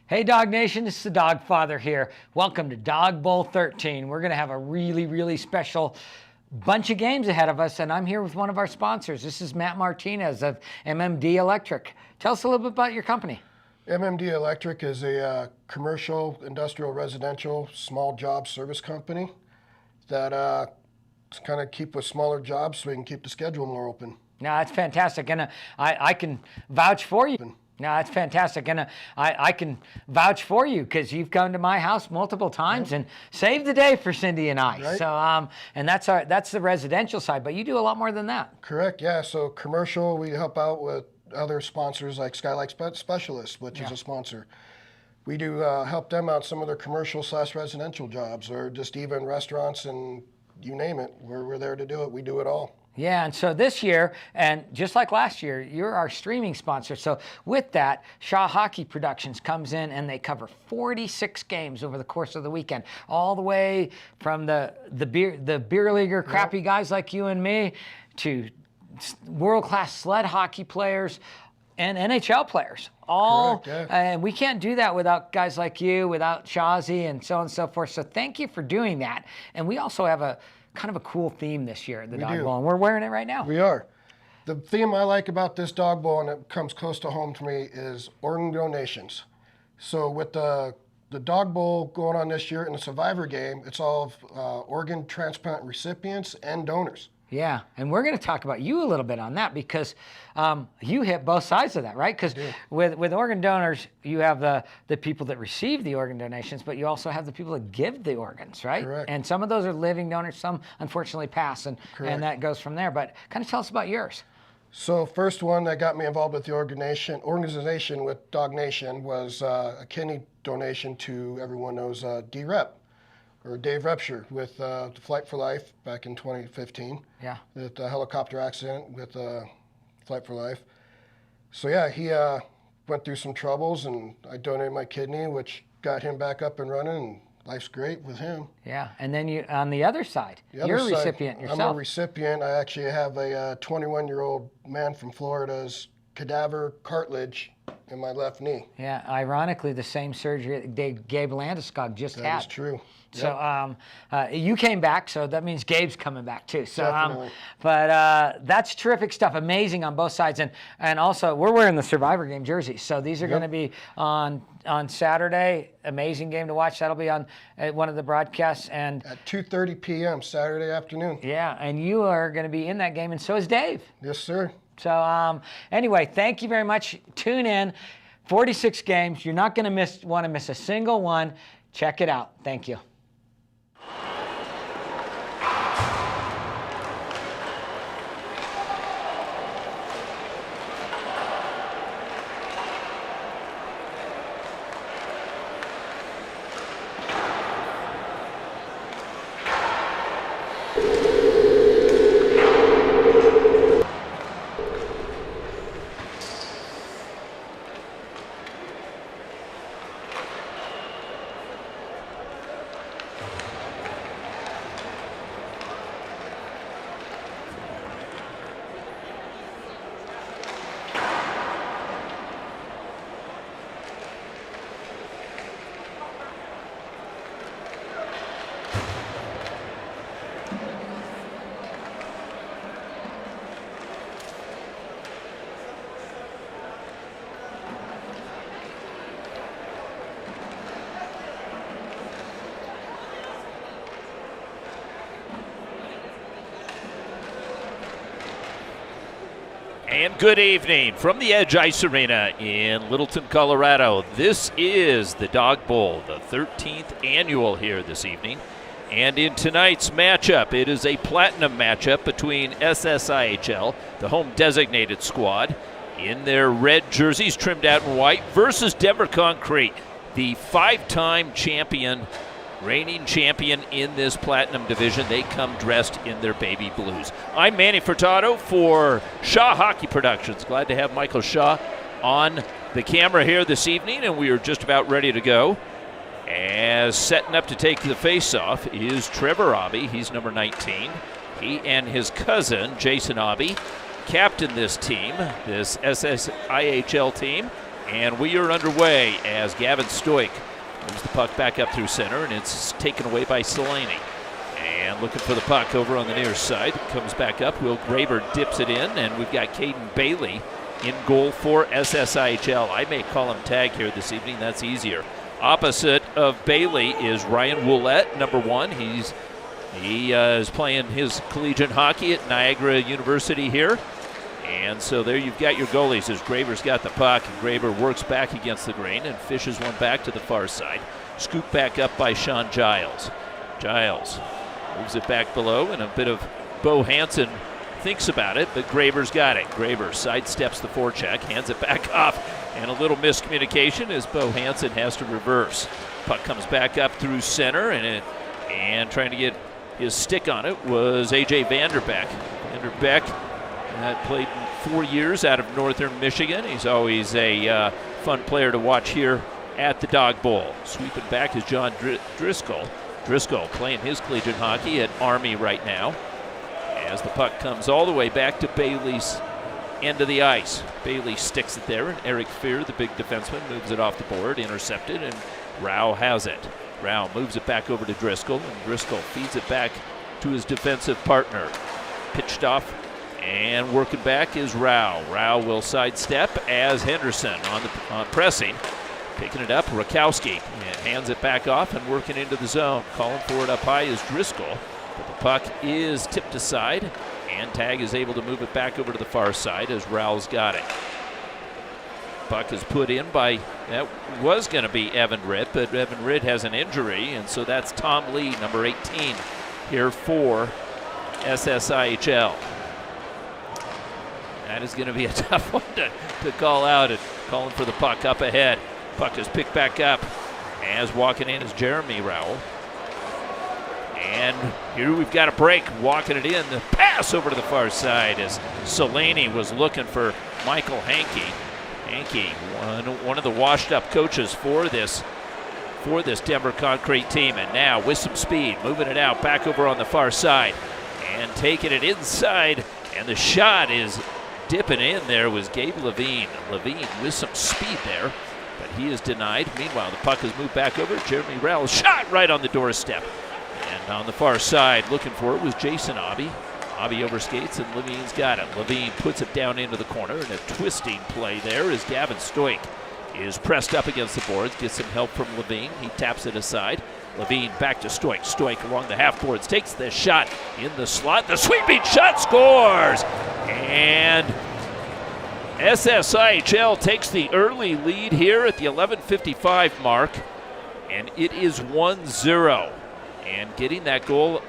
Hey Dog Nation, this is the Dog Father here. Welcome to Dog Bowl 13. We're going to have a really special bunch of games ahead of us, and I'm here with one of our sponsors. This is Matt Martinez of MMD Electric. Tell us a little bit about your company. MMD Electric is a commercial, industrial, residential, small job service company that kind of keep with smaller jobs so we can keep the schedule more open. No, that's fantastic, and I can vouch for you. No, that's fantastic, and I can vouch for you because you've come to my house multiple times and saved the day for Cindy and I. Right. So, and that's the residential side, but you do a lot more than that. Correct, yeah. So commercial, we help out with other sponsors like XIIL Specialists, which is a sponsor. We do help them out some of their commercial/residential jobs, or just even restaurants and you name it. We're there to do it. We do it all. Yeah, and so this year, and just like last year, you're our streaming sponsor. So with that, Shaw Hockey Productions comes in and they cover 46 games over the course of the weekend, all the way from the beer leaguer crappy guys like you and me to world-class sled hockey players and NHL players. All, correct, yeah. And we can't do that without guys like you, without Shawzy and so on and so forth. So thank you for doing that. And we also have a kind of a cool theme this year at the Dog Bowl, and we're wearing it right now. We are. The theme I like about this Dog Bowl, and it comes close to home to me, is organ donations. So with the Dog Bowl going on this year in the Survivor game, it's all organ transplant recipients and donors. Yeah, and we're going to talk about you a little bit on that because you hit both sides of that, right? Because with organ donors, you have the people that receive the organ donations, but you also have the people that give the organs, right? Correct. And some of those are living donors, some unfortunately pass, and that goes from there. But kind of tell us about yours. So first one that got me involved with the organization with Dog Nation was a kidney donation to, everyone knows, D-Rep. Or Dave Repsher with Flight for Life back in 2015. Yeah. With the helicopter accident with Flight for Life. So yeah, he went through some troubles, and I donated my kidney, which got him back up and running, and life's great with him. Yeah, and then you on the other side, you're a recipient yourself. I'm a recipient. I actually have a 21-year-old man from Florida's cadaver cartilage in my left knee. Yeah, ironically, the same surgery Gabe Landeskog just had. That is true. So you came back, so that means Gabe's coming back too. So, Definitely. But that's terrific stuff, amazing on both sides, and also we're wearing the Survivor game jerseys. So these are going to be on Saturday. Amazing game to watch. That'll be on one of the broadcasts and at 2:30 p.m. Saturday afternoon. Yeah, and you are going to be in that game, and so is Dave. Yes, sir. So anyway, thank you very much. Tune in. 46 games. You're not going to want to miss a single one. Check it out. Thank you. And good evening from the Edge Ice Arena in Littleton, Colorado. This is the Dog Bowl, the 13th annual here this evening. And in tonight's matchup, it is a platinum matchup between SSIHL, the home designated squad, in their red jerseys trimmed out in white, versus Denver Concrete, the five-time champion, reigning champion in this platinum division. They come dressed in their baby blues. I'm Manny Furtado for Shaw Hockey Productions. Glad to have Michael Shaw on the camera here this evening, and we are just about ready to go. As setting up to take the face-off is Trevor Abbey. He's number 19. He and his cousin, Jason Abbey, captain this team, this SSIHL team. And we are underway as Gavin Stoik moves the puck back up through center, and it's taken away by Selaney. And looking for the puck over on the near side. Comes back up. Will Graber dips it in, and we've got Caden Bailey in goal for SSIHL. I may call him tag here this evening. That's easier. Opposite of Bailey is Ryan Woolette, number 1. He is playing his collegiate hockey at Niagara University here. And so there you've got your goalies as Graber's got the puck, and Graber works back against the grain and fishes one back to the far side. Scooped back up by Sean Giles. Giles moves it back below, and a bit of Bo Hansen thinks about it, but Graber's got it. Graber sidesteps the forecheck, hands it back off, and a little miscommunication as Bo Hansen has to reverse. Puck comes back up through center, and trying to get his stick on it was A.J. Vanderbeck. Vanderbeck played 4 years out of Northern Michigan. He's always a fun player to watch here at the Dawg Bowl. Sweeping back is John Driscoll. Driscoll playing his collegiate hockey at Army right now. As the puck comes all the way back to Bailey's end of the ice. Bailey sticks it there, and Eric Fear, the big defenseman, moves it off the board, intercepted, and Rao has it. Rao moves it back over to Driscoll, and Driscoll feeds it back to his defensive partner. Pitched off, and working back is Rao. Rao will sidestep as Henderson on pressing. Picking it up, Rakowski, and hands it back off and working into the zone. Calling for it up high is Driscoll. But the puck is tipped aside, and Tag is able to move it back over to the far side as Rao's got it. Puck is put in by, that was going to be Evan Ritt, but Evan Ritt has an injury, and so that's Tom Lee, number 18, here for SSIHL. That is going to be a tough one to call out, and calling for the puck up ahead. Puck is picked back up as walking in is Jeremy Rowell. And here we've got a break, walking it in. The pass over to the far side as Selaney was looking for Michael Hankey. Hankey, one of the washed-up coaches for this Denver Concrete team. And now with some speed, moving it out back over on the far side and taking it inside. And the shot is dipping in there was Gabe Levine. Levine with some speed there, but he is denied. Meanwhile, the puck has moved back over. Jeremy Rowell shot right on the doorstep. And on the far side, looking for it was Jason Obby. Obby overskates, and Levine's got it. Levine puts it down into the corner, and a twisting play there as Gavin Stoik is pressed up against the boards, gets some help from Levine. He taps it aside. Levine back to Stoik. Stoik along the half boards, takes the shot in the slot. The sweeping shot scores! And SSIHL takes the early lead here at the 11:55 mark, and it is 1-0. And getting that goal,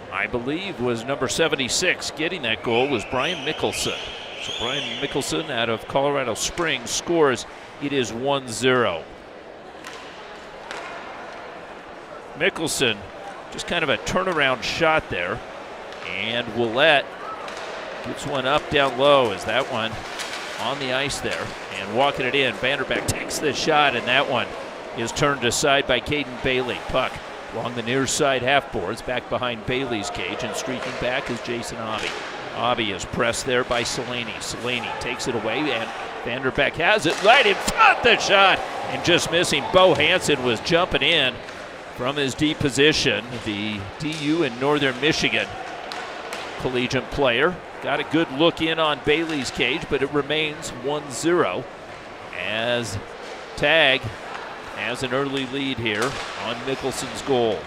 I believe, was number 76. Getting that goal was Brian Mickelson. So Brian Mickelson out of Colorado Springs scores. It is 1-0. Mickelson, just kind of a turnaround shot there. And Willette gets one up down low as that one on the ice there. And walking it in, Vanderbeck takes the shot, and that one is turned aside by Caden Bailey. Puck along the near side half boards, back behind Bailey's cage, and streaking back is Jason Obby. Obby is pressed there by Selaney. Selaney takes it away, and Vanderbeck has it right in front. The shot, and just missing. Bo Hansen was jumping in from his deep position. The DU in Northern Michigan collegiate player got a good look in on Bailey's cage, but it remains 1-0 as Tag has an early lead here on Mickelson's goal.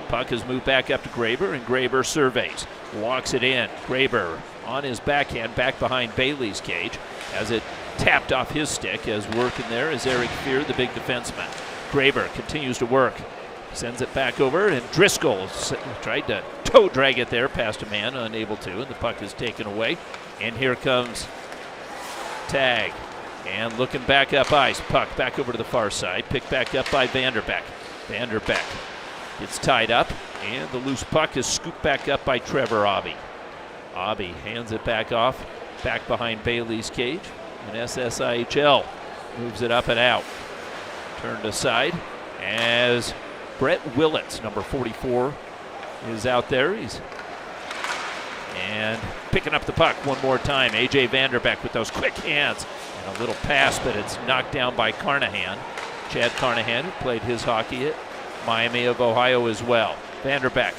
Puck has moved back up to Graber, and Graber surveys, walks it in. Graber on his backhand, back behind Bailey's cage, as it tapped off his stick. As working there is Eric Fear, the big defenseman. Graber continues to work, sends it back over, and Driscoll tried to toe drag it there past a man, unable to, and the puck is taken away. And here comes Tag. And looking back up ice, puck back over to the far side, picked back up by Vanderbeck. Vanderbeck gets tied up, and the loose puck is scooped back up by Trevor Obby. Obby hands it back off, back behind Bailey's cage, and SSIHL moves it up and out. Turned aside as Brett Willits, number 44, is out there. He's And picking up the puck one more time. A.J. Vanderbeck with those quick hands. And a little pass, but it's knocked down by Carnahan. Chad Carnahan, who played his hockey at Miami of Ohio as well. Vanderbeck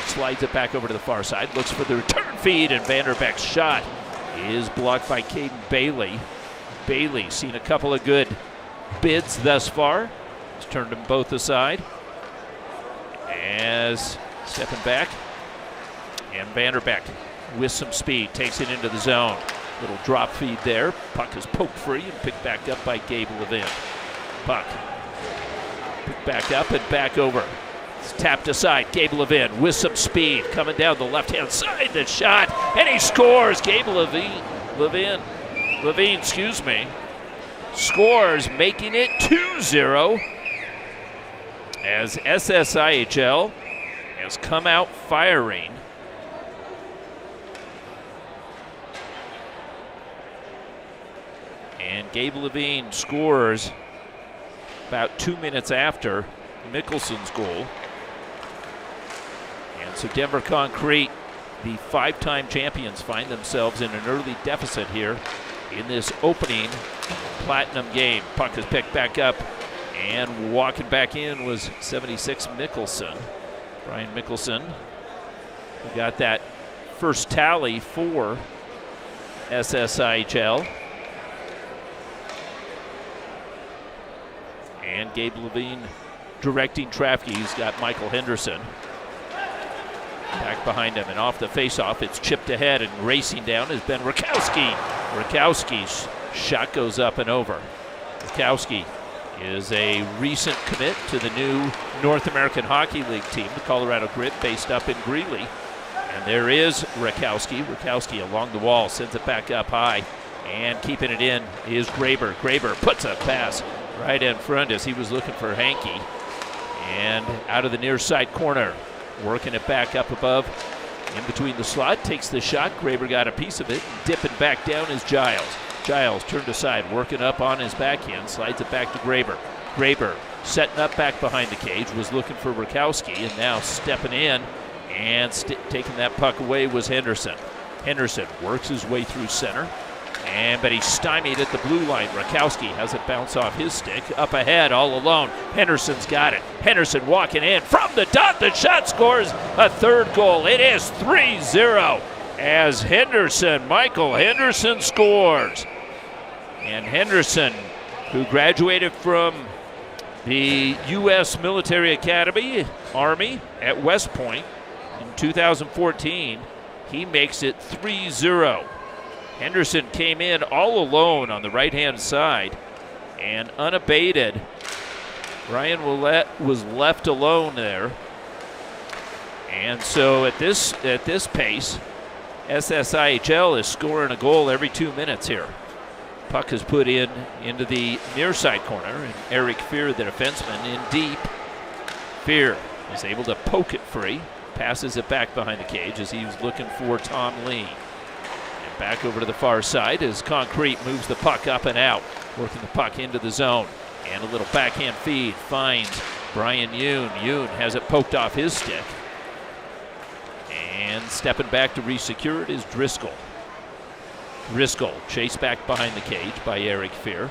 slides it back over to the far side. Looks for the return feed, and Vanderbeck's shot is blocked by Caden Bailey. Bailey seen a couple of good bids thus far. He's turned them both aside. As stepping back. And Vanderbeck with some speed takes it into the zone. Little drop feed there. Puck is poked free and picked back up by Gabe Levin. Puck picked back up and back over. It's tapped aside. Gabe Levin with some speed coming down the left-hand side. The shot, and he scores. Gabe Levine scores, making it 2-0 as SSIHL has come out firing. And Gabe Levine scores about 2 minutes after Mickelson's goal. And so Denver Concrete, the 5-time champions, find themselves in an early deficit here in this opening Platinum game. Puck is picked back up, and walking back in was 76 Mickelson. Brian Mickelson, who got that first tally for SSIHL. And Gabe Levine directing traffic. He's got Michael Henderson back behind him, and off the faceoff, it's chipped ahead, and racing down has been Rakowski. Rakowski's shot goes up and over. Rakowski is a recent commit to the new North American Hockey League team, the Colorado Grit, based up in Greeley. And there is Rakowski. Rakowski along the wall, sends it back up high, and keeping it in is Graber. Graber puts a pass right in front as he was looking for Hankey. And out of the near side corner, working it back up above, in between the slot, takes the shot. Graber got a piece of it. Dipping back down is Giles. Giles turned aside, working up on his backhand, slides it back to Graber. Graber setting up back behind the cage, was looking for Rakowski, and now stepping in and taking that puck away was Henderson. Henderson works his way through center, but he's stymied at the blue line. Rakowski has it bounce off his stick. Up ahead, all alone. Henderson's got it. Henderson walking in from the dot. The shot scores a third goal. It is 3-0 as Michael Henderson scores. And Henderson, who graduated from the U.S. Military Academy, Army, at West Point in 2014, he makes it 3-0. Henderson came in all alone on the right-hand side, and unabated. Ryan Willett was left alone there. And so at this pace, SSIHL is scoring a goal every 2 minutes here. Puck is put into the near side corner, and Eric Fear, the defenseman, in deep. Fear is able to poke it free, passes it back behind the cage as he was looking for Tom Lee. Back over to the far side as Concrete moves the puck up and out, working the puck into the zone. And a little backhand feed finds Brian Yoon. Yoon has it poked off his stick. And stepping back to re-secure it is Driscoll. Driscoll chased back behind the cage by Eric Fear.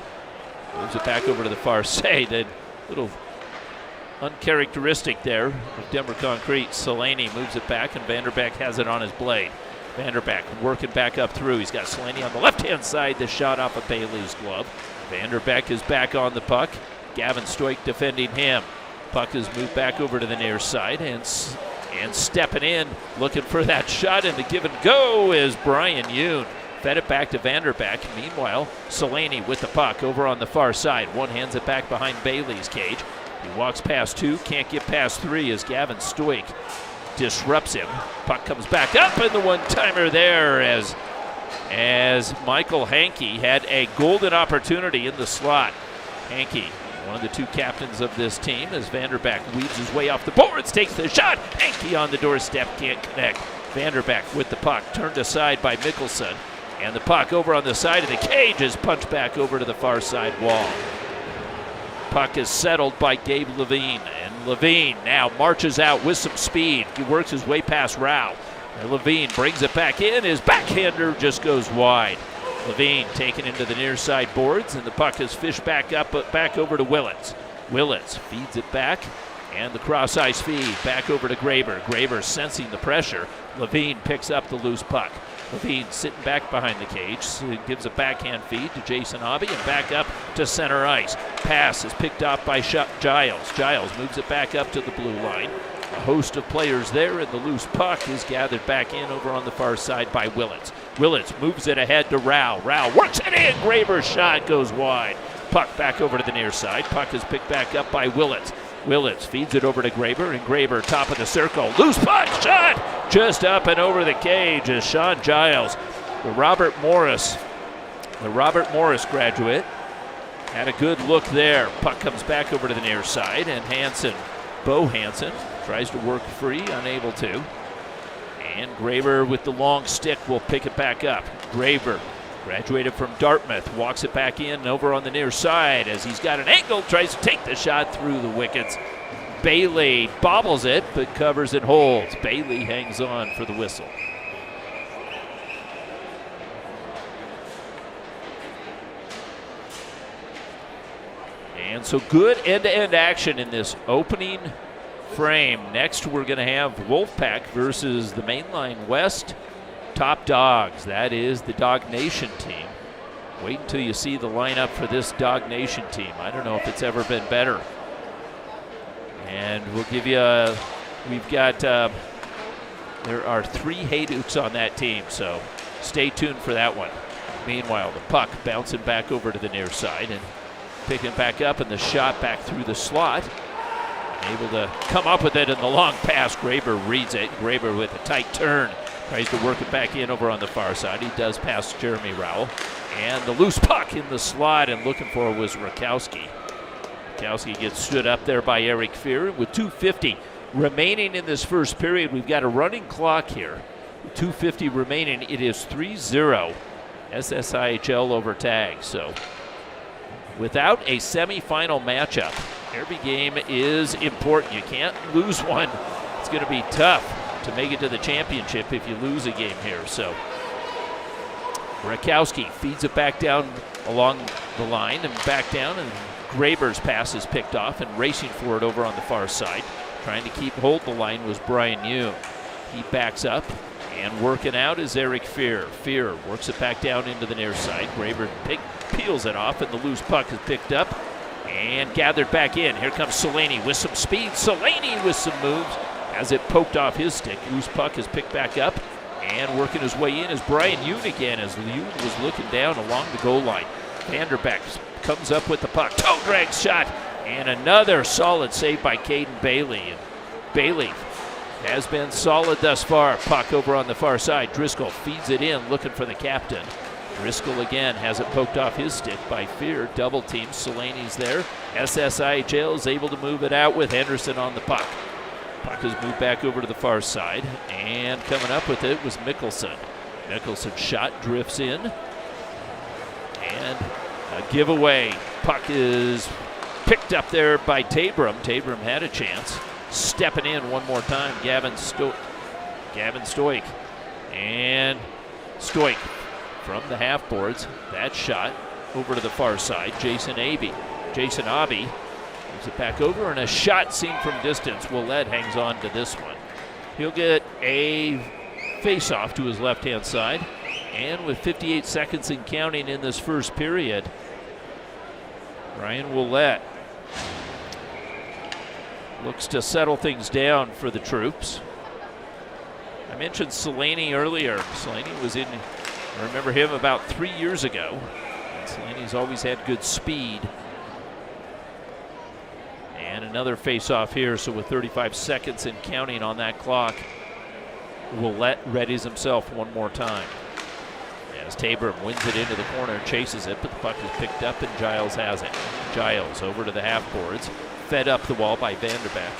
Moves it back over to the far side. A little uncharacteristic there of Denver Concrete. Selaney moves it back, and Vanderbeck has it on his blade. Vanderbeck working back up through. He's got Selaney on the left-hand side. The shot off of Bailey's glove. Vanderbeck is back on the puck. Gavin Stoik defending him. Puck is moved back over to the near side, and stepping in, looking for that shot, and the give and go is Brian Yoon. Fed it back to Vanderbeck. Meanwhile, Selaney with the puck over on the far side. One hands it back behind Bailey's cage. He walks past two, can't get past three as Gavin Stoik disrupts him. Puck comes back up, and the one-timer there as Michael Hankey had a golden opportunity in the slot. Hankey, one of the two captains of this team, as Vanderbeck weaves his way off the boards, takes the shot. Hankey on the doorstep, can't connect. Vanderbeck with the puck, turned aside by Mickelson, and the puck over on the side of the cage is punched back over to the far side wall. Puck is settled by Gabe Levine, and Levine now marches out with some speed. He works his way past Rao. Levine brings it back in. His backhander just goes wide. Levine taken into the near side boards, and the puck is fished back up, but back over to Willits. Willits feeds it back, and the cross ice feed back over to Graber. Graber sensing the pressure. Levine picks up the loose puck. Levine sitting back behind the cage, so gives a backhand feed to Jason Abe and back up to center ice. Pass is picked up by Giles. Giles moves it back up to the blue line. A host of players there, and the loose puck is gathered back in over on the far side by Willits. Willits moves it ahead to Rao. Rao works it in. Graber's shot goes wide. Puck back over to the near side. Puck is picked back up by Willits. Willits feeds it over to Graber, and Graber top of the circle. Loose puck shot just up and over the cage as Sean Giles, the Robert Morris graduate, had a good look there. Puck comes back over to the near side, and Bo Hansen, tries to work free, unable to. And Graber with the long stick will pick it back up. Graber, graduated from Dartmouth, walks it back in over on the near side as he's got an angle, tries to take the shot through the wickets. Bailey bobbles it, but covers and holds. Bailey hangs on for the whistle. And so good end-to-end action in this opening frame. Next, we're going to have Wolfpack versus the Mainline West Top Dogs. That is the Dog Nation team. Wait until you see the lineup for this Dog Nation team. I don't know if it's ever been better. And we'll give you there are 3 Haydukes on that team, so stay tuned for that one. Meanwhile, the puck bouncing back over to the near side and picking back up, and the shot back through the slot. Able to come up with it in the long pass. Graber reads it. Graber with a tight turn. Tries to work it back in over on the far side. He does pass Jeremy Rowell. And the loose puck in the slot, and looking for was Rakowski. Rakowski gets stood up there by Eric Fear. With 2:50 remaining in this first period, we've got a running clock here. With 2:50 remaining, it is 3-0 SSIHL over Tag. So without a semifinal matchup, every game is important. You can't lose one. It's going to be tough to make it to the championship if you lose a game here. So Rakowski feeds it back down along the line and back down, and Graber's pass is picked off, and racing for it over on the far side. Trying to hold the line was Brian Young. He backs up, and working out is Eric Fear. Fear works it back down into the near side. Graber peels it off, and the loose puck is picked up and gathered back in. Here comes Selaney with some speed. Selaney with some moves as it poked off his stick. Loose puck is picked back up, and working his way in is Brian Young again as Young was looking down along the goal line. Vanderbeck comes up with the puck. Toe drag shot, and another solid save by Caden Bailey. And Bailey has been solid thus far. Puck over on the far side. Driscoll feeds it in, looking for the captain. Driscoll again has it poked off his stick by Fear. Double team. Selaney's there. SSIHL is able to move it out with Henderson on the puck. Puck is moved back over to the far side, and coming up with it was Mickelson. Mickelson's shot drifts in, and a giveaway. Puck is picked up there by Tabram. Tabram had a chance. Stepping in one more time, Gavin Stoik. And Stoik from the half boards. That shot over to the far side. Jason Abe moves it back over, and a shot seen from distance. Willett hangs on to this one. He'll get a face-off to his left-hand side. And with 58 seconds and counting in this first period, Ryan Willett looks to settle things down for the troops. I mentioned Selaney earlier. Selaney was in, I remember him about 3 years ago. And Selaney's always had good speed. And another face-off here, so with 35 seconds and counting on that clock, Willett readies himself one more time. As Tabram wins it into the corner, chases it, but the puck is picked up, and Giles has it. Giles over to the half boards, fed up the wall by Vanderbeck.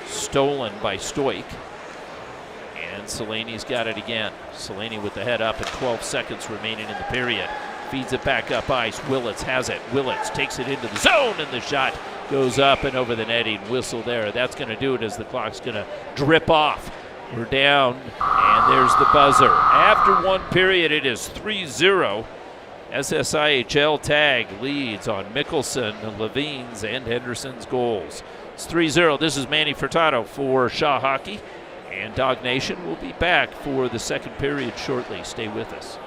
Stolen by Stoik. And Selaney's got it again. Selaney with the head up, and 12 seconds remaining in the period. Feeds it back up ice. Willits has it. Willits takes it into the zone, and the shot goes up and over the netting. Whistle there. That's going to do it as the clock's going to drip off We're down, and there's the buzzer. After one period, it is 3-0. SSIHL Tag leads on Mickelson, Levine's, and Henderson's goals. It's 3-0. This is Manny Furtado for Shaw Hockey, and Dawg Nation will be back for the second period shortly. Stay with us.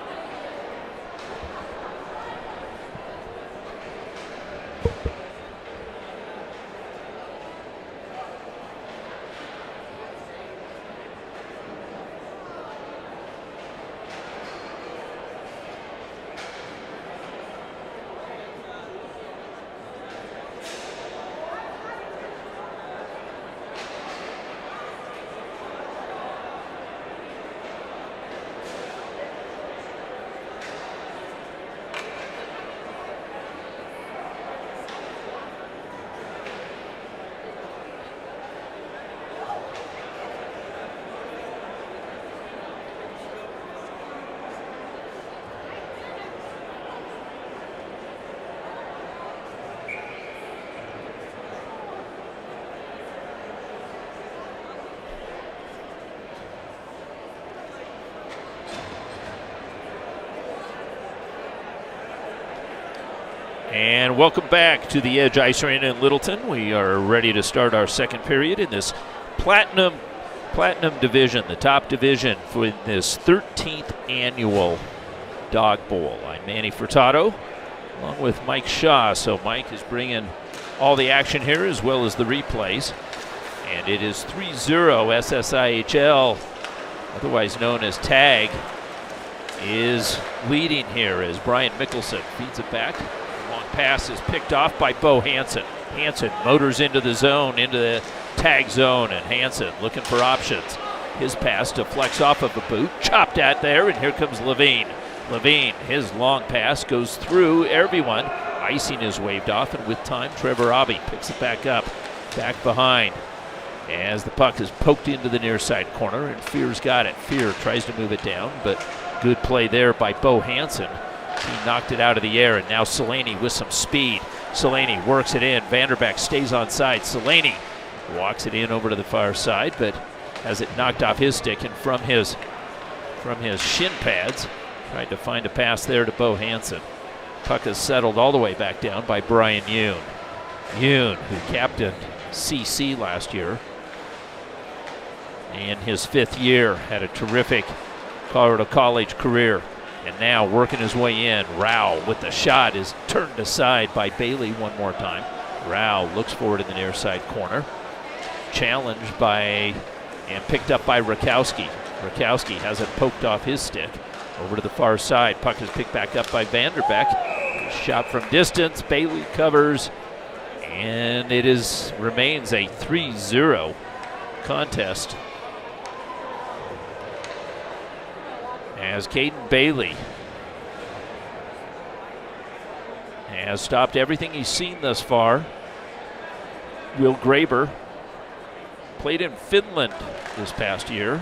And welcome back to the Edge Ice Arena in Littleton. We are ready to start our second period in this Platinum Division, the top division for this 13th annual Dawg Bowl. I'm Manny Furtado, along with Mike Shaw. So Mike is bringing all the action here as well as the replays. And it is 3-0. SSIHL, otherwise known as Tag, is leading here as Brian Mickelson feeds it back. Long pass is picked off by Bo Hansen. Hansen motors into the zone, into the Tag zone, and Hansen looking for options. His pass deflects off of a boot, chopped at there, and here comes Levine. Levine, his long pass goes through everyone. Icing is waved off, and with time, Trevor Abbey picks it back up, back behind. As the puck is poked into the near side corner, and Fear's got it. Fear tries to move it down, but good play there by Bo Hansen. He knocked it out of the air, and now Selaney with some speed. Selaney works it in. Vanderbeck stays on side. Selaney walks it in over to the far side, but has it knocked off his stick and from his shin pads. Tried to find a pass there to Bo Hansen. Puck is settled all the way back down by Brian Yoon. Yoon, who captained CC last year. In his fifth year, had a terrific Colorado College career. And now working his way in, Rao with the shot is turned aside by Bailey one more time. Rao looks forward in the near side corner. Challenged by and picked up by Rakowski. Rakowski has it poked off his stick. Over to the far side. Puck is picked back up by Vanderbeck. Shot from distance. Bailey covers. And it remains a 3-0 contest. As Caden Bailey has stopped everything he's seen thus far. Will Graber played in Finland this past year.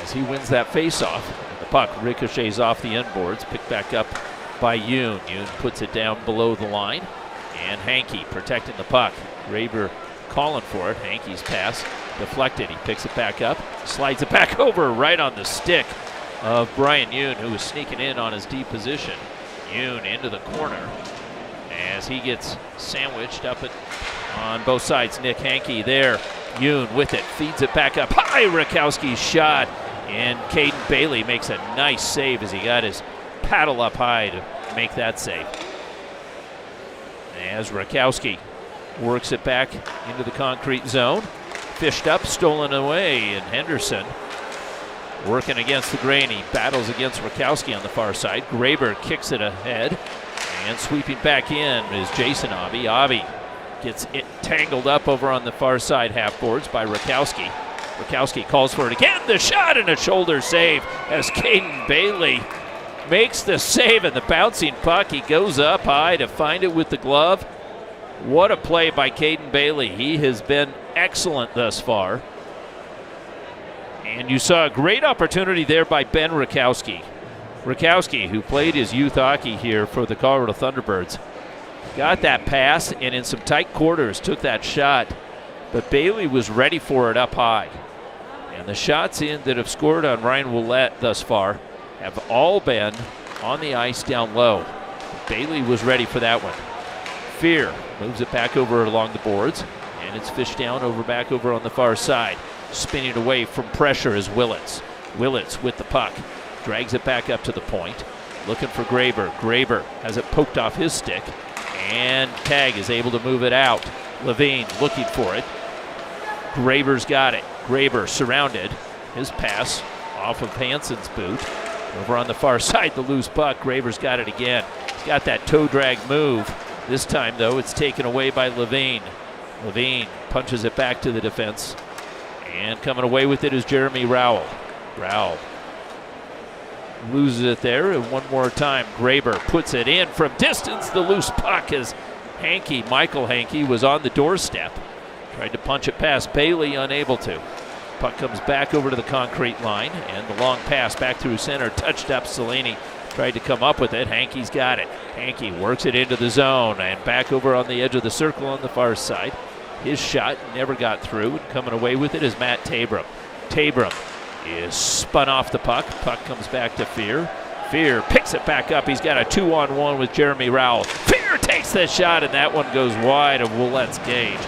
As he wins that faceoff, the puck ricochets off the inboards, picked back up by Yoon. Yoon puts it down below the line, and Hankey protecting the puck. Graber calling for it. Hankey's pass deflected. He picks it back up, slides it back over right on the stick of Brian Yoon, who was sneaking in on his D position. Yoon into the corner as he gets sandwiched up on both sides. Nick Hankey there. Yoon with it, feeds it back up high. Rakowski's shot, and Caden Bailey makes a nice save as he got his paddle up high to make that save. As Rakowski works it back into the concrete zone. Fished up, stolen away, and Henderson working against the grain. He battles against Rakowski on the far side. Graber kicks it ahead, and sweeping back in is Jason Abbey. Abbey gets it tangled up over on the far side half boards by Rakowski. Rakowski calls for it again. The shot and a shoulder save as Caden Bailey makes the save, and the bouncing puck. He goes up high to find it with the glove. What a play by Caden Bailey. He has been excellent thus far. And you saw a great opportunity there by Ben Rakowski. Rakowski, who played his youth hockey here for the Colorado Thunderbirds, got that pass and in some tight quarters took that shot. But Bailey was ready for it up high. the shots in that have scored on Ryan Willett thus far have all been on the ice down low. Bailey was ready for that one. Fear moves it back over along the boards, and it's fished down back over on the far side. Spinning away from pressure is Willits. Willits with the puck. Drags it back up to the point. Looking for Graber. Graber has it poked off his stick, and Tag is able to move it out. Levine looking for it. Graber's got it. Graber surrounded. His pass off of Hansen's boot. Over on the far side, the loose puck. Graber's got it again. He's got that toe drag move. This time, though, it's taken away by Levine. Levine punches it back to the defense. And coming away with it is Jeremy Rowell. Rowell loses it there, and one more time, Graber puts it in from distance. The loose puck as Michael Hankey was on the doorstep. Tried to punch it past Bailey, unable to. Puck comes back over to the concrete line, and the long pass back through center, touched up. Selene tried to come up with it. Hankey's got it. Hankey works it into the zone, and back over on the edge of the circle on the far side. His shot never got through, and coming away with it is Matt Tabram. Tabram is spun off the puck. Puck comes back to Fear. Fear picks it back up. He's got a 2-on-1 with Jeremy Rowell. Fear takes the shot, and that one goes wide of Willett's cage.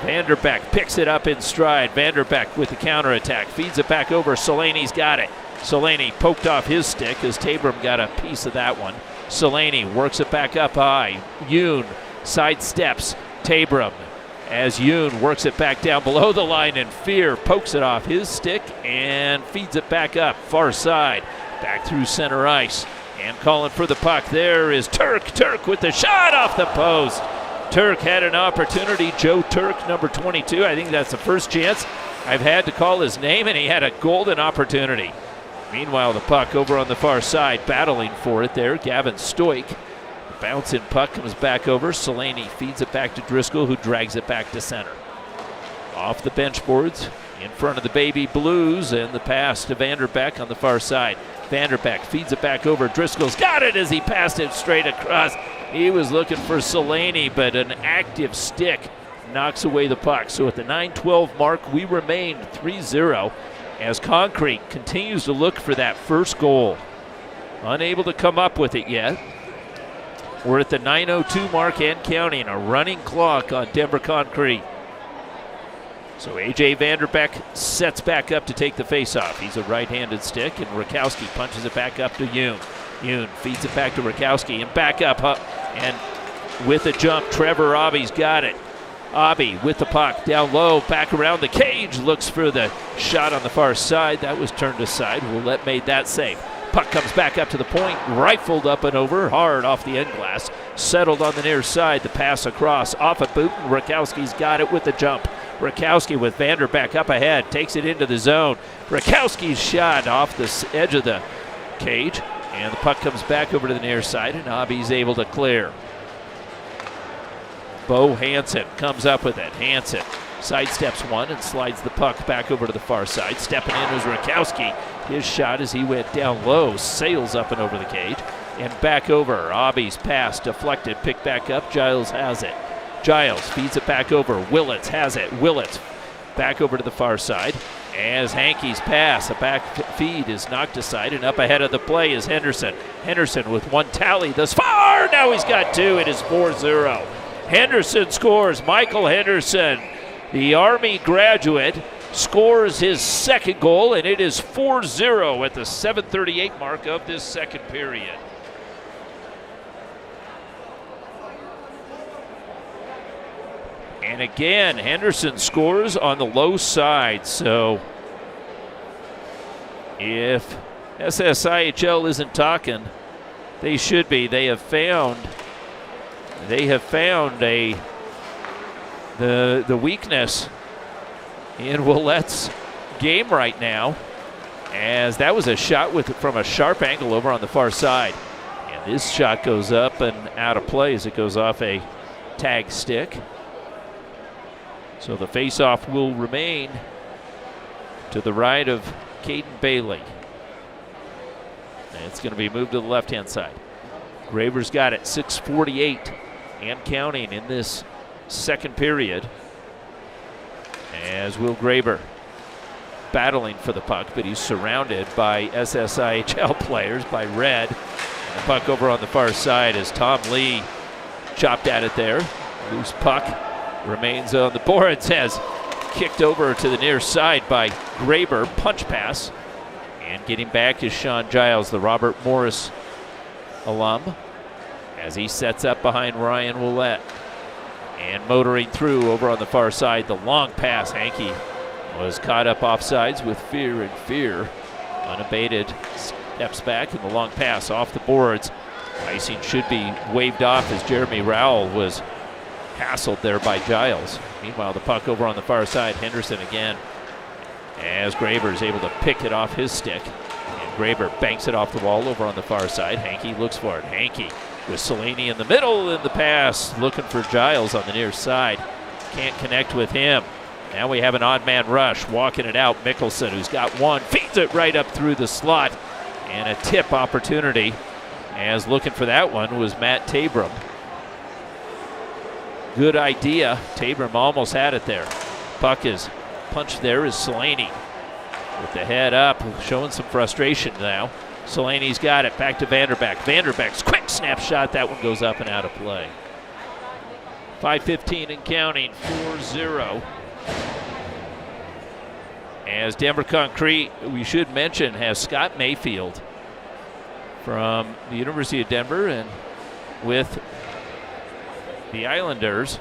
Vanderbeck picks it up in stride. Vanderbeck with the counterattack. Feeds it back over. Selene's got it. Selene poked off his stick as Tabram got a piece of that one. Selene works it back up high. Yoon sidesteps Tabram as Yoon works it back down below the line, and Fear pokes it off his stick and feeds it back up far side. Back through center ice. And calling for the puck there is Turk. Turk with the shot off the post. Turk had an opportunity. Joe Turk, number 22. I think that's the first chance I've had to call his name, and he had a golden opportunity. Meanwhile, the puck over on the far side, battling for it there. Gavin Stoik. The bouncing puck comes back over. Selene feeds it back to Driscoll, who drags it back to center. Off the bench boards, in front of the Baby Blues, and the pass to Vanderbeck on the far side. Vanderbeck feeds it back over. Driscoll's got it as he passed it straight across. He was looking for Selene, but an active stick knocks away the puck. So at the 9:12 mark, we remain 3-0 as Concrete continues to look for that first goal. Unable to come up with it yet. We're at the 9:02 mark and counting. A running clock on Denver Concrete. So A.J. Vanderbeck sets back up to take the faceoff. He's a right-handed stick, and Rakowski punches it back up to Yoon. Yoon feeds it back to Rakowski and back up. And with a jump, Trevor Obby's got it. Obby with the puck down low, back around the cage, looks for the shot on the far side. That was turned aside. Willett made that save. Puck comes back up to the point, rifled up and over, hard off the end glass. Settled on the near side, the pass across, off a boot, and Rakowski's got it with the jump. Rakowski with Vanderbeck up ahead, takes it into the zone. Rakowski's shot off the edge of the cage, and the puck comes back over to the near side, and Obby's able to clear. Bo Hansen comes up with it. Hansen sidesteps one and slides the puck back over to the far side. Stepping in is Rakowski. His shot as he went down low, sails up and over the cage, and back over. Obby's pass deflected, picked back up. Giles has it. Giles feeds it back over. Willits has it. Willits back over to the far side as Hankey's pass, a back feed, is knocked aside, and up ahead of the play is Henderson. Henderson with one tally thus far. Now he's got two. It is 4-0. Henderson scores. Michael Henderson, the Army graduate, scores his second goal, and it is 4-0 at the 7:38 mark of this second period. And again, Henderson scores on the low side. So if SSIHL isn't talking, they should be. They have found the weakness in Willett's game right now, as that was a shot from a sharp angle over on the far side. And this shot goes up and out of play as it goes off a tag stick. So the faceoff will remain to the right of Caden Bailey. And it's going to be moved to the left-hand side. Graber's got it, 6:48 and counting in this second period. As will Graber. battling for the puck, but he's surrounded by SSIHL players, by Red. And the puck over on the far side as Tom Lee chopped at it there. Loose puck remains on the boards as kicked over to the near side by Graber. Punch pass. And getting back is Sean Giles, the Robert Morris alum, as he sets up behind Ryan Willett. And motoring through over on the far side, the long pass. Hankey was caught up offsides with Fear, and Fear unabated steps back, and the long pass off the boards. Icing should be waved off as Jeremy Rowell was hassled there by Giles. Meanwhile, the puck over on the far side, Henderson again, as Graber is able to pick it off his stick. And Graber banks it off the wall over on the far side. Hankey looks for it. Hankey with Selene in the middle, and the pass looking for Giles on the near side. Can't connect with him. Now we have an odd man rush, walking it out. Mickelson, who's got one, feeds it right up through the slot. And a tip opportunity, as looking for that one was Matt Tabram. Good idea. Tabram almost had it there. Puck is punched there is Selene with the head up, showing some frustration now. Selene's got it. Back to Vanderbeck. Vanderbeck's quick snapshot. That one goes up and out of play. 5:15 and counting. 4-0. As Denver Concrete, we should mention, has Scott Mayfield from the University of Denver, and with the Islanders,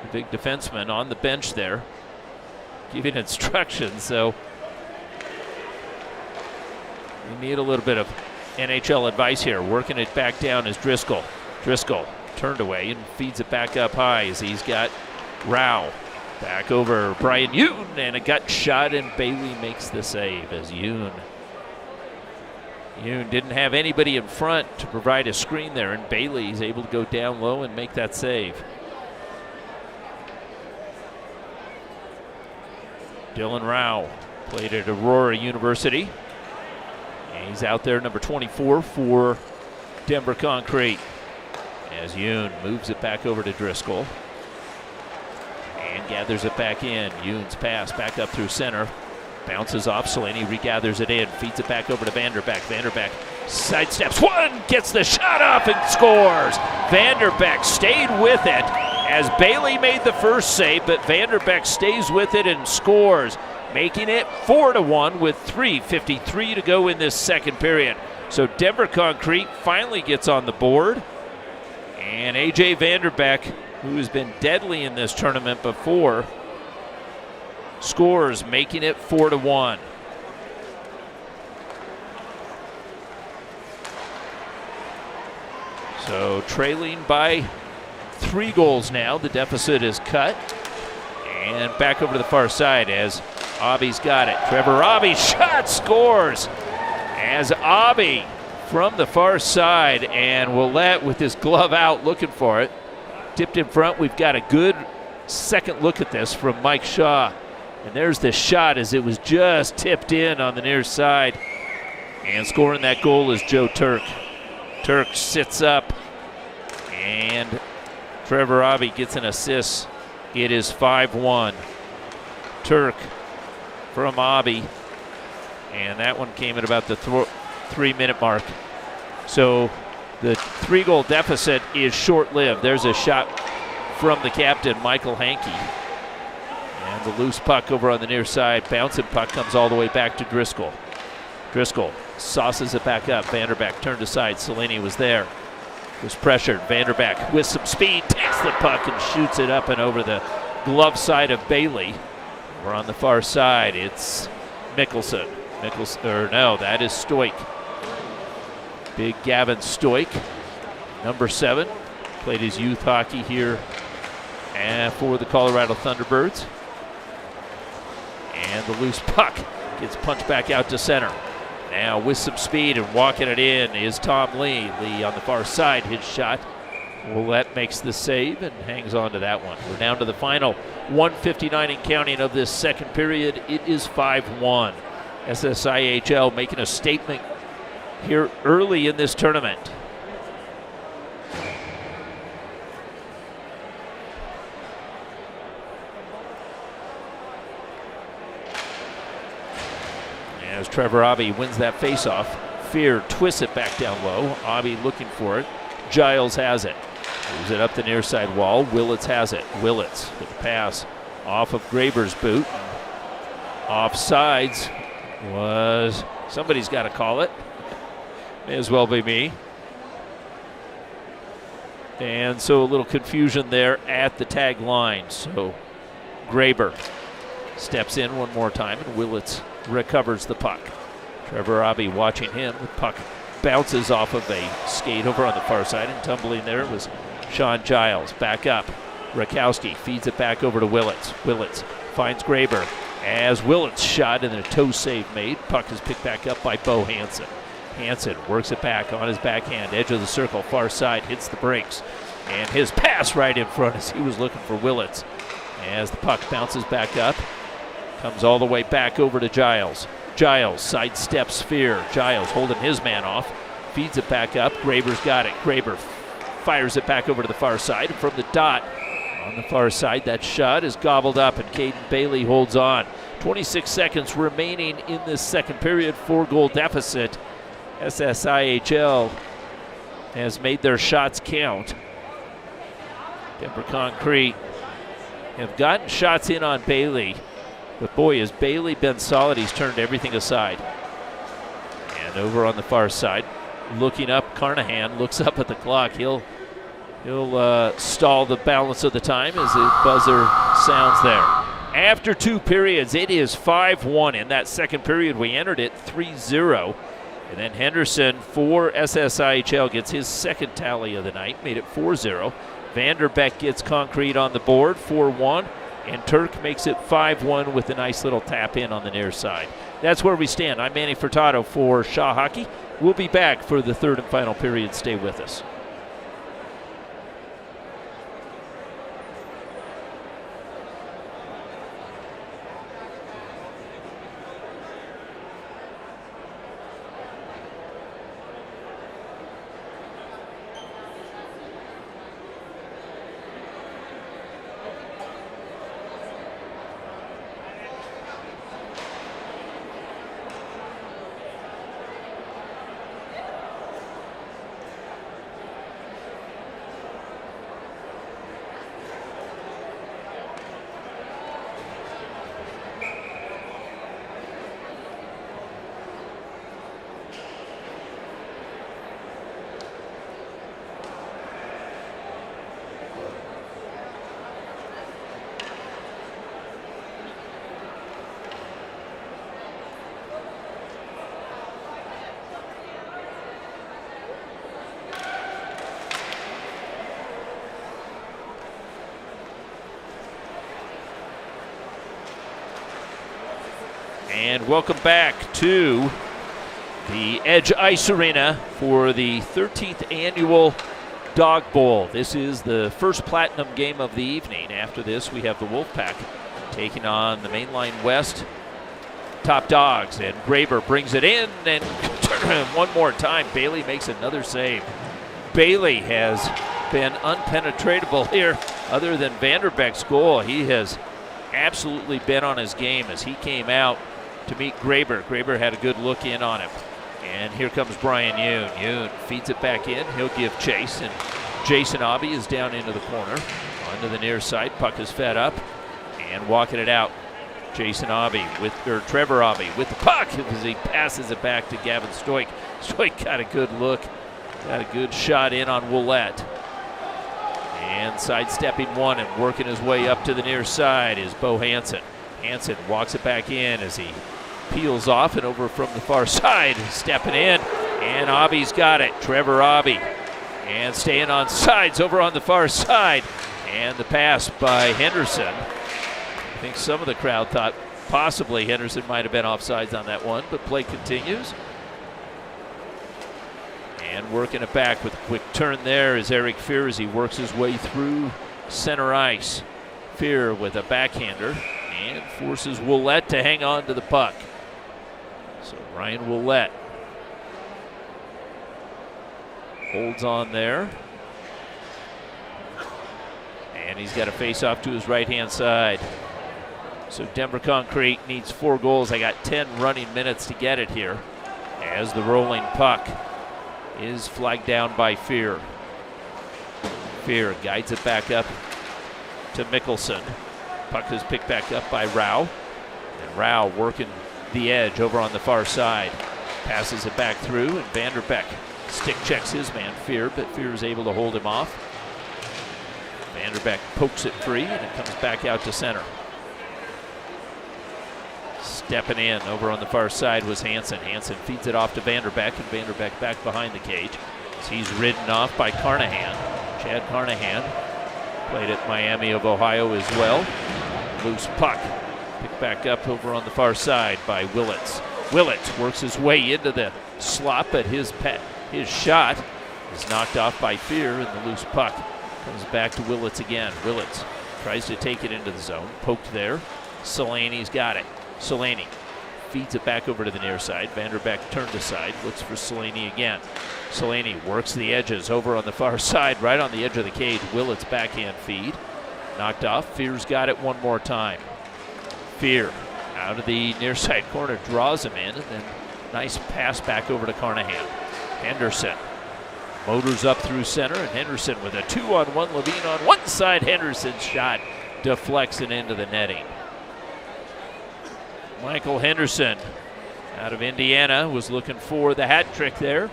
the big defenseman on the bench there, giving instructions. So we need a little bit of NHL advice here. Working it back down is Driscoll. Driscoll turned away and feeds it back up high as he's got Rao. Back over Brian Yoon, and a gut shot, and Bailey makes the save as Yoon didn't have anybody in front to provide a screen there, and Bailey is able to go down low and make that save. Dylan Rao played at Aurora University. And he's out there, number 24 for Denver Concrete. As Yoon moves it back over to Driscoll. And gathers it back in. Yoon's pass back up through center. Bounces off. Selene regathers it in. Feeds it back over to Vanderbeck. Vanderbeck sidesteps one. Gets the shot off and scores. Vanderbeck stayed with it as Bailey made the first save, but Vanderbeck stays with it and scores, making it 4-1 with 3:53 to go in this second period. So Denver Concrete finally gets on the board. And A.J. Vanderbeck, who has been deadly in this tournament before, scores, making it 4-1. So trailing by 3 goals now. The deficit is cut. And back over to the far side as Abby's got it. Trevor Abby shot, scores as Abby from the far side, and Willett with his glove out looking for it. Tipped in front. We've got a good second look at this from Mike Shaw. And there's the shot as it was just tipped in on the near side. And scoring that goal is Joe Turk. Turk sits up, and Trevor Abby gets an assist. It is 5-1. Turk from Abby. And that one came at about the 3-minute mark. So the 3-goal deficit is short-lived. There's a shot from the captain, Michael Hankey. And the loose puck over on the near side. Bouncing puck comes all the way back to Driscoll. Driscoll sauces it back up. Vanderbeck turned aside. Selene was there. Was pressured. Vanderbeck with some speed takes the puck and shoots it up and over the glove side of Bailey. We're on the far side. It's Mickelson. That is Stoik. Big Gavin Stoik, number 7. Played his youth hockey here for the Colorado Thunderbirds. And the loose puck gets punched back out to center. Now with some speed and walking it in is Tom Lee. Lee on the far side, his shot. Willett makes the save and hangs on to that one. We're down to the final 1:59 and counting of this second period. It is 5-1. SSIHL making a statement here early in this tournament. as Trevor Abbey wins that faceoff. Fear twists it back down low. Abbey looking for it. Giles has it. Moves it up the near side wall. Willits has it. Willits with the pass off of Graber's boot. Offsides was, somebody's got to call it. May as well be me. And so a little confusion there at the tag line. So Graber steps in one more time, and Willits recovers the puck. Trevor Abbey watching him. The puck bounces off of a skate over on the far side, and tumbling there was Sean Giles. Back up. Rakowski feeds it back over to Willits. Willits finds Graber as Willits shot and a toe save made. Puck is picked back up by Bo Hansen. Hansen works it back on his backhand, edge of the circle, far side, hits the brakes. And his pass right in front as he was looking for Willits. As the puck bounces back up, comes all the way back over to Giles. Giles sidesteps Fear. Giles holding his man off, feeds it back up. Graber's got it. Graber fires it back over to the far side. And from the dot on the far side, that shot is gobbled up, and Caden Bailey holds on. 26 seconds remaining in this second period, 4-goal deficit. SSIHL has made their shots count. Denver Concrete have gotten shots in on Bailey, but boy, has Bailey been solid. He's turned everything aside. And over on the far side, looking up, Carnahan looks up at the clock. He'll stall the balance of the time as the buzzer sounds there. After 2 periods, it is 5-1. In that second period, we entered it 3-0. And then Henderson for SSIHL gets his second tally of the night, made it 4-0. Vanderbeck gets Concrete on the board, 4-1. And Turk makes it 5-1 with a nice little tap in on the near side. That's where we stand. I'm Manny Furtado for Shaw Hockey. We'll be back for the third and final period. Stay with us. And welcome back to the Edge Ice Arena for the 13th annual Dawg Bowl. This is the first platinum game of the evening. After this, we have the Wolfpack taking on the Mainline West Top Dogs. And Graber brings it in, and one more time, Bailey makes another save. Bailey has been unpenetratable here other than Vanderbeck's goal. He has absolutely been on his game as he came out to meet Graber. Graber had a good look in on him. And here comes Brian Yoon. Yoon feeds it back in. He'll give chase, and Jason Abbey is down into the corner. Onto the near side. Puck is fed up and walking it out. Jason Abbey Trevor Abbey with the puck as he passes it back to Gavin Stoik. Stoik got a good look. Got a good shot in on Willette. And sidestepping one and working his way up to the near side is Bo Hansen. Hansen walks it back in as he peels off and over from the far side, stepping in, and Abbey's got it. Trevor Abbey, and staying on sides over on the far side, and the pass by Henderson. I think some of the crowd thought possibly Henderson might have been offsides on that one, but play continues. And working it back with a quick turn there is Eric Fear as he works his way through center ice. Fear with a backhander and forces Willette to hang on to the puck. So Ryan Willette holds on there. And he's got a face-off to his right-hand side. So Denver Concrete needs 4 goals. They got 10 running minutes to get it here, as the rolling puck is flagged down by Fear. Fear guides it back up to Mickelson. Puck is picked back up by Rao. And Rao working the edge over on the far side. Passes it back through, and Vanderbeek stick checks his man Fear, but Fear is able to hold him off. Vanderbeek pokes it free, and it comes back out to center. Stepping in over on the far side was Hansen. Hansen feeds it off to Vanderbeek, and Vanderbeek back behind the cage. As he's ridden off by Carnahan. Chad Carnahan played at Miami of Ohio as well. Loose puck picked back up over on the far side by Willits. Willits works his way into the slot, but his shot is knocked off by Fear, and the loose puck comes back to Willits again. Willits tries to take it into the zone. Poked there. Selaney's got it. Selaney feeds it back over to the near side. Vanderbeek turned aside, looks for Selaney again. Selaney works the edges over on the far side, right on the edge of the cage. Willits backhand feed. Knocked off. Fear's got it one more time. Fear out of the near side corner, draws him in, and then nice pass back over to Carnahan. Henderson motors up through center, and Henderson with a 2-on-1. Levine on one side. Henderson's shot deflects it into the netting. Michael Henderson out of Indiana was looking for the hat trick there,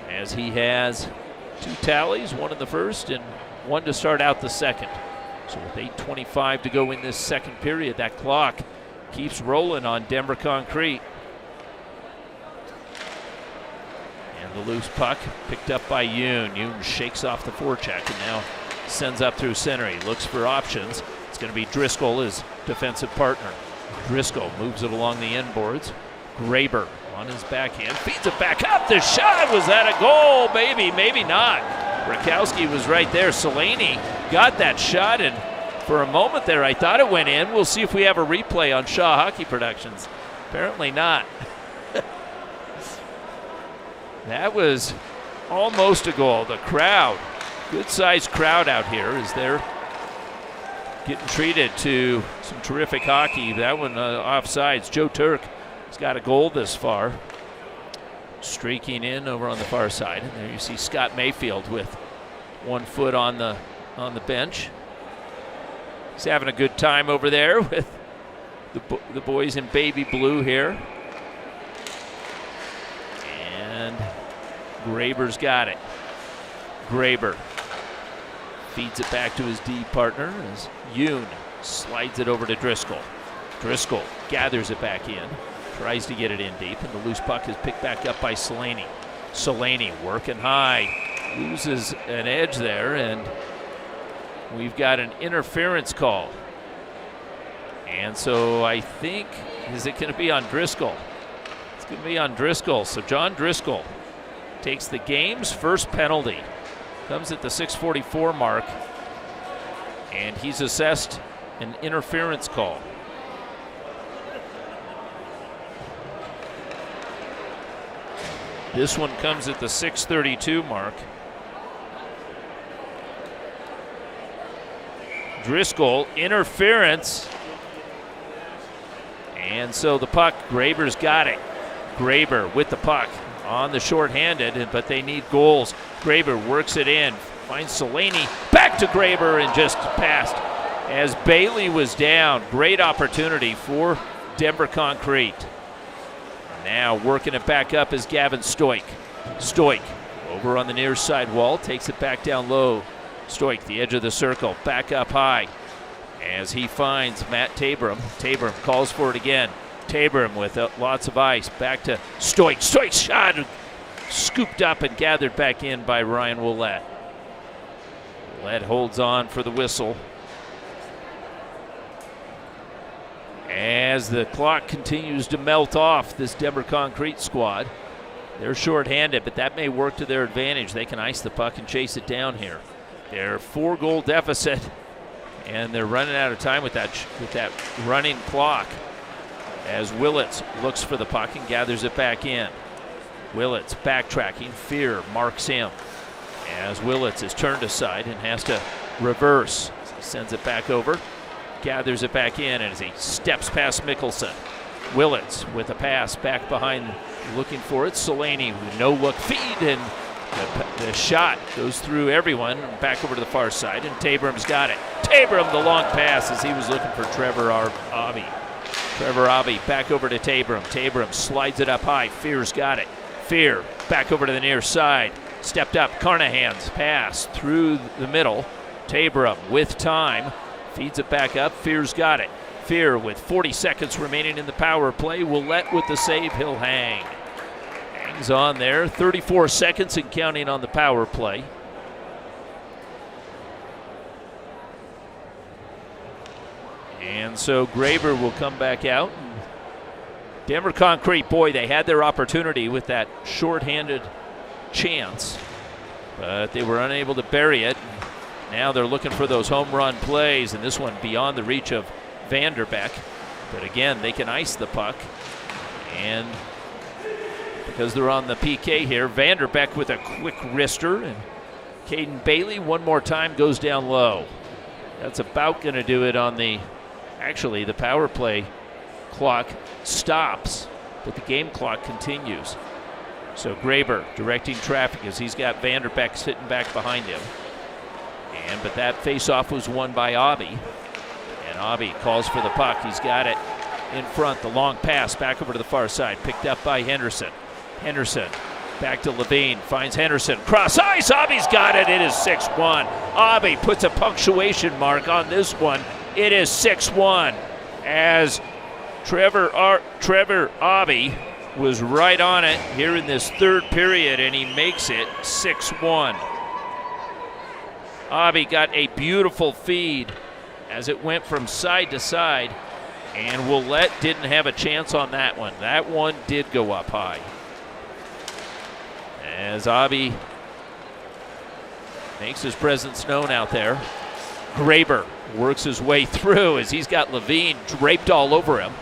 as he has 2 tallies, 1 in the first and 1 to start out the second. So with 8:25 to go in this second period, that clock keeps rolling on Denver Concrete. And the loose puck picked up by Yoon. Yoon shakes off the forecheck and now sends up through center. He looks for options. It's going to be Driscoll, his defensive partner. Driscoll moves it along the end boards. Graber on his backhand, feeds it back up. The shot, was that a goal? Maybe not. Rakowski was right there. Selaney got that shot, and for a moment there I thought it went in. We'll see if we have a replay on Shaw Hockey Productions. Apparently not. That was almost a goal. The crowd, good sized crowd out here, is there getting treated to some terrific hockey. That one offsides. Joe Turk has got a goal this far. Streaking in over on the far side. And there you see Scott Mayfield with 1 foot on the bench. He's having a good time over there with the boys in baby blue here. And Graber's got it. Graber feeds it back to his D partner as Yoon slides it over to Driscoll. Driscoll gathers it back in, tries to get it in deep, and the loose puck is picked back up by Selaney. Selaney working high, loses an edge there, and we've got an interference call. And so I think, is it going to be on Driscoll? It's going to be on Driscoll. So John Driscoll takes the game's first penalty. Comes at the 6:44 mark, and he's assessed an interference call. This one comes at the 6:32 mark. Driscoll, interference. And so the puck, Graber's got it. Graber with the puck on the shorthanded, but they need goals. Graber works it in, finds Selaney, back to Graber, and just passed as Bailey was down. Great opportunity for Denver Concrete. Now working it back up is Gavin Stoik. Stoik over on the near side wall, takes it back down low. Stoik, the edge of the circle, back up high as he finds Matt Tabram. Tabram calls for it again. Tabram with lots of ice, back to Stoik. Stoik's shot scooped up and gathered back in by Ryan Ouellette. Ouellette holds on for the whistle. As the clock continues to melt off this Denver Concrete squad. They're shorthanded, but that may work to their advantage. They can ice the puck and chase it down here. They're 4-goal deficit, and they're running out of time with that running clock. As Willits looks for the puck and gathers it back in. Willits backtracking. Fear marks him. As Willits is turned aside and has to reverse. He sends it back over. gathers it back in as he steps past Mickelson. Willits with a pass back behind, looking for it. Selaney with no look feed, and the shot goes through everyone back over to the far side, and Tabram's got it. Tabram, the long pass as he was looking for Trevor Abbey. Trevor Abbey back over to Tabram. Tabram slides it up high. Fear's got it. Fear back over to the near side. Stepped up. Carnahan's pass through the middle. Tabram with time. Feeds it back up. Fear's got it. Fear with 40 seconds remaining in the power play. Willett with the save. He'll hang. Hangs on there. 34 seconds and counting on the power play. And so Graber will come back out. Denver Concrete, boy, they had their opportunity with that shorthanded chance, but they were unable to bury it. Now they're looking for those home run plays, and this one beyond the reach of Vanderbeck. But again, they can ice the puck. And because they're on the PK here, Vanderbeck with a quick wrister, and Caden Bailey one more time goes down low. That's about going to do it on the, actually the power play clock stops, but the game clock continues. So Graber directing traffic as he's got Vanderbeck sitting back behind him. But that face-off was won by Abbey. And Abbey calls for the puck. He's got it in front. The long pass back over to the far side, picked up by Henderson. Henderson back to Levine, finds Henderson. Cross ice, Abbey's got it. It is 6-1. Abbey puts a punctuation mark on this one. It is 6-1 as Trevor Abbey was right on it here in this third period, and he makes it 6-1. Abbey got a beautiful feed as it went from side to side, and Willett didn't have a chance on that one. That one did go up high. As Abbey makes his presence known out there, Graber works his way through as he's got Levine draped all over him.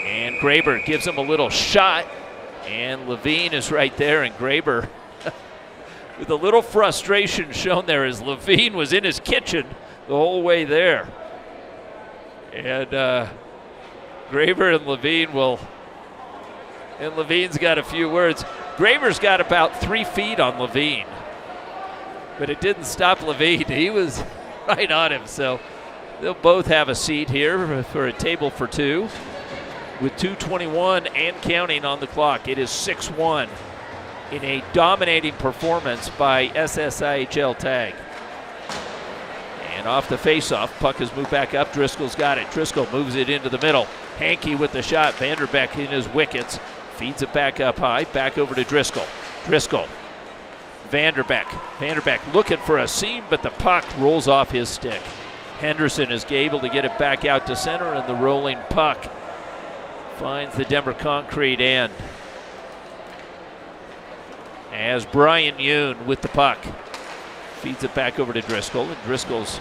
And Graber gives him a little shot, and Levine is right there, and Graber with a little frustration shown there as Levine was in his kitchen the whole way there. And Graber and Levine will, and Levine's got a few words. Graber's got about 3 feet on Levine, but it didn't stop Levine. He was right on him, so they'll both have a seat here for a table for two with 2:21 and counting on the clock. It is 6-1 in a dominating performance by SSIHL Tag. And off the faceoff, puck has moved back up. Driscoll's got it. Driscoll moves it into the middle. Hankey with the shot. Vanderbeck in his wickets. Feeds it back up high. Back over to Driscoll. Driscoll. Vanderbeck. Vanderbeck looking for a seam, but the puck rolls off his stick. Henderson is able to get it back out to center, and the rolling puck finds the Denver Concrete end. As Brian Yoon with the puck feeds it back over to Driscoll, and Driscoll's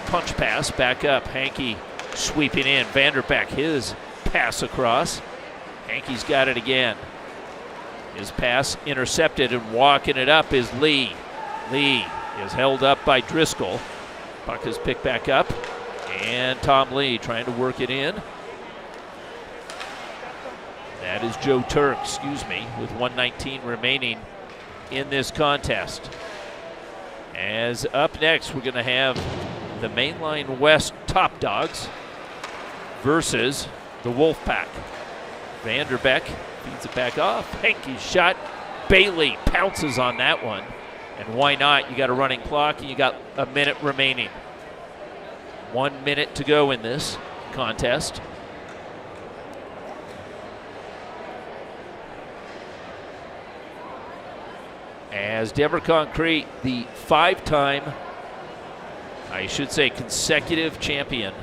punch pass back up. Hankey sweeping in. Vanderbeck, his pass across. Hankey's got it again. His pass intercepted, and walking it up is Lee. Lee is held up by Driscoll. Puck is picked back up, and Tom Lee trying to work it in. That is Joe Turk, with 1:19 remaining in this contest. As up next, we're going to have the Mainline West Top Dogs versus the Wolfpack. Vanderbeck feeds it back off. Hankey's shot. Bailey pounces on that one. And why not? You got a running clock, and you got a minute remaining. 1 minute to go in this contest. As Denver Concrete, the 5-time, consecutive champion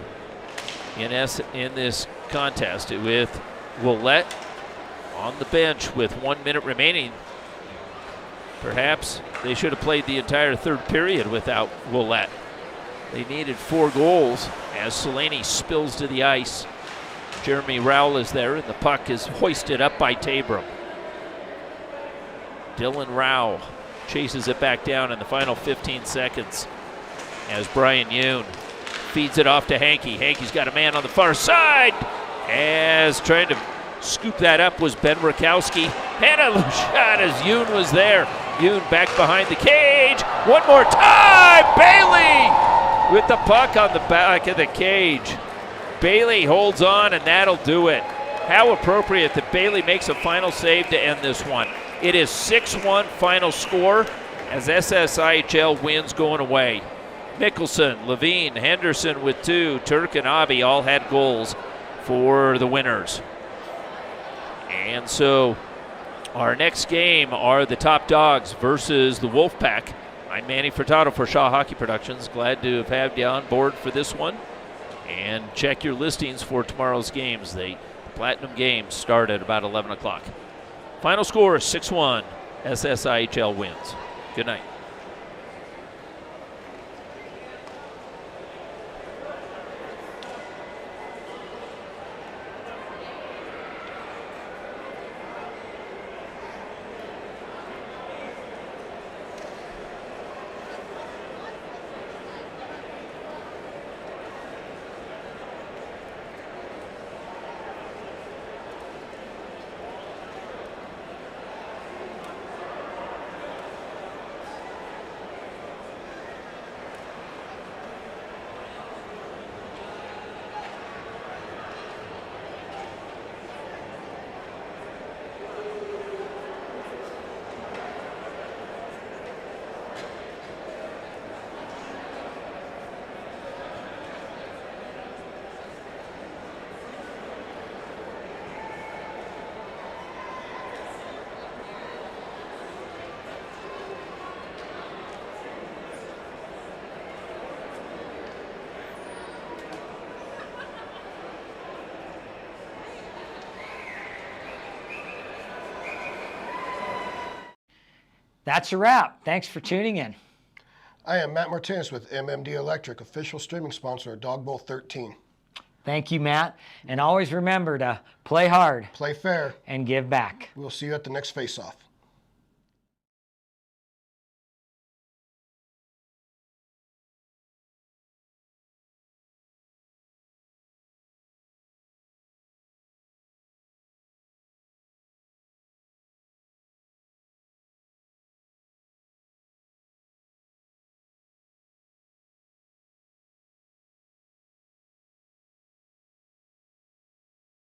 in this contest, with Willett on the bench with 1 minute remaining. Perhaps they should have played the entire third period without Willett. They needed 4 goals as Selaney spills to the ice. Jeremy Rowell is there, and the puck is hoisted up by Tabram. Dylan Rao chases it back down in the final 15 seconds as Brian Yoon feeds it off to Hankey. Hankey's got a man on the far side. As trying to scoop that up was Ben Rakowski. And a loose shot as Yoon was there. Yoon back behind the cage. One more time. Bailey with the puck on the back of the cage. Bailey holds on, and that'll do it. How appropriate that Bailey makes a final save to end this one. It is 6-1 final score as SSIHL wins going away. Mickelson, Levine, Henderson with 2, Turk and Avi all had goals for the winners. And so our next game are the Top Dogs versus the Wolfpack. I'm Manny Furtado for Shaw Hockey Productions. Glad to have had you on board for this one. And check your listings for tomorrow's games. The Platinum games start at about 11 o'clock. Final score is 6-1. SSIHL wins. Good night. That's a wrap. Thanks for tuning in. I am Matt Martinez with MMD Electric, official streaming sponsor of Dawg Bowl 13. Thank you, Matt. And always remember to play hard, Play fair. and give back. We'll see you at the next face-off.